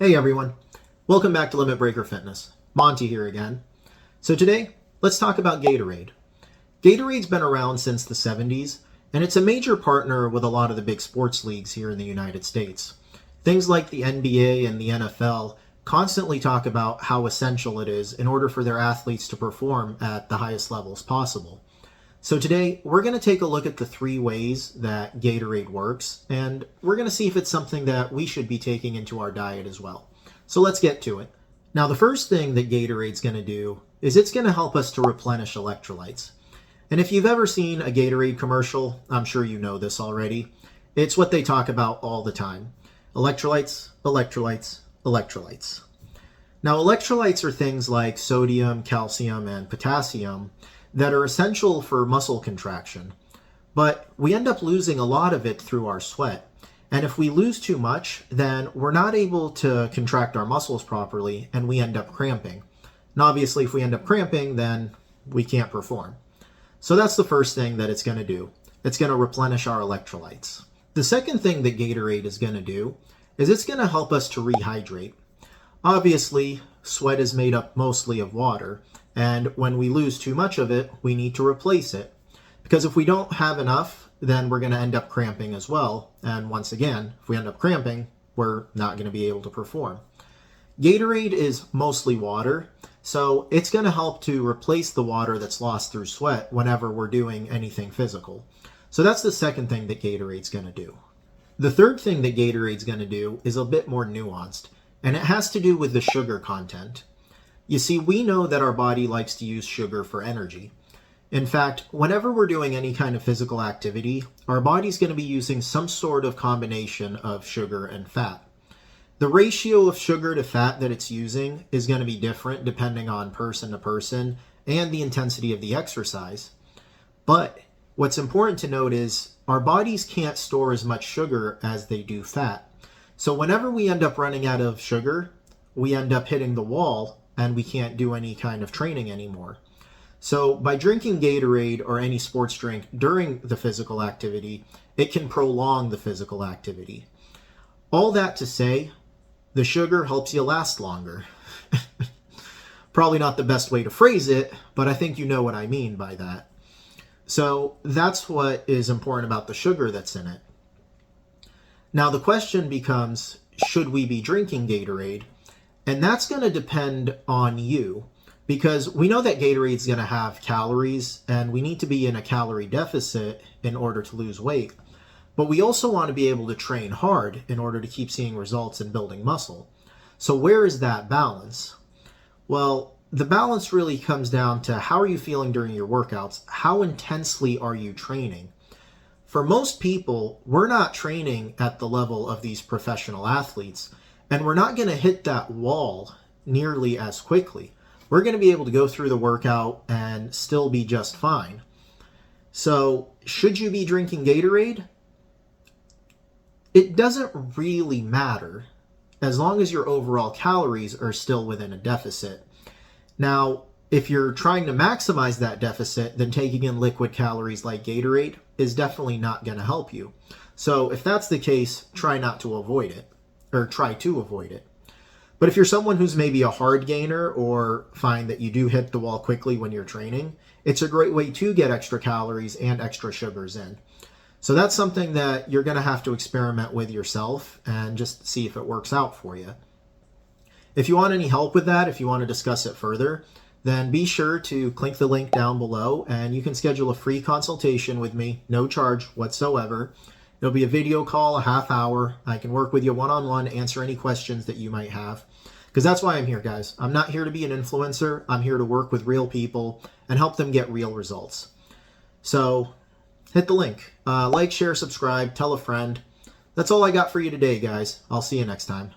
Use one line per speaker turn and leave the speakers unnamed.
Hey everyone, welcome back to Limit Breaker Fitness. Monty here again. So today, let's talk about Gatorade. Gatorade's been around since the 70s, and it's a major partner with a lot of the big sports leagues here in the United States. Things like the NBA and the NFL constantly talk about how essential it is in order for their athletes to perform at the highest levels possible. So today, we're going to take a look at the 3 ways that Gatorade works, and we're going to see if it's something that we should be taking into our diet as well. So let's get to it. Now, the first thing that Gatorade's going to do is it's going to help us to replenish electrolytes. And if you've ever seen a Gatorade commercial, I'm sure you know this already. It's what they talk about all the time. Electrolytes, electrolytes, electrolytes. Now, electrolytes are things like sodium, calcium, and potassium that are essential for muscle contraction, but we end up losing a lot of it through our sweat. And if we lose too much, then we're not able to contract our muscles properly and we end up cramping. And obviously, if we end up cramping, then we can't perform. So that's the first thing that it's going to do. It's going to replenish our electrolytes. The second thing that Gatorade is going to do is it's going to help us to rehydrate. Obviously, sweat is made up mostly of water, and when we lose too much of it, we need to replace it. Because if we don't have enough, then we're going to end up cramping as well. And once again, if we end up cramping, we're not going to be able to perform. Gatorade is mostly water, so it's going to help to replace the water that's lost through sweat whenever we're doing anything physical. So that's the second thing that Gatorade's going to do. The third thing that Gatorade's going to do is a bit more nuanced, and it has to do with the sugar content. You see, we know that our body likes to use sugar for energy. In fact, whenever we're doing any kind of physical activity, our body's going to be using some sort of combination of sugar and fat. The ratio of sugar to fat that it's using is going to be different depending on person to person and the intensity of the exercise. But what's important to note is our bodies can't store as much sugar as they do fat. So whenever we end up running out of sugar, we end up hitting the wall and we can't do any kind of training anymore. So by drinking Gatorade or any sports drink during the physical activity, it can prolong the physical activity. All that to say, the sugar helps you last longer. Probably not the best way to phrase it, but I think you know what I mean by that. So that's what is important about the sugar that's in it. Now the question becomes, should we be drinking Gatorade? And that's going to depend on you, because we know that Gatorade's going to have calories and we need to be in a calorie deficit in order to lose weight. But we also want to be able to train hard in order to keep seeing results and building muscle. So where is that balance? Well, the balance really comes down to how are you feeling during your workouts? How intensely are you training? For most people, we're not training at the level of these professional athletes, and we're not going to hit that wall nearly as quickly. We're going to be able to go through the workout and still be just fine. So, should you be drinking Gatorade? It doesn't really matter as long as your overall calories are still within a deficit. Now, if you're trying to maximize that deficit, then taking in liquid calories like Gatorade is definitely not going to help you. So, if that's the case, try to avoid it. But if you're someone who's maybe a hard gainer or find that you do hit the wall quickly when you're training, it's a great way to get extra calories and extra sugars in. So that's something that you're going to have to experiment with yourself and just see if it works out for you. If you want any help with that, if you want to discuss it further, then be sure to click the link down below and you can schedule a free consultation with me, no charge whatsoever. It'll be a video call, a half hour. I can work with you one-on-one, answer any questions that you might have. Because that's why I'm here, guys. I'm not here to be an influencer. I'm here to work with real people and help them get real results. So hit the link. Like, share, subscribe, tell a friend. That's all I got for you today, guys. I'll see you next time.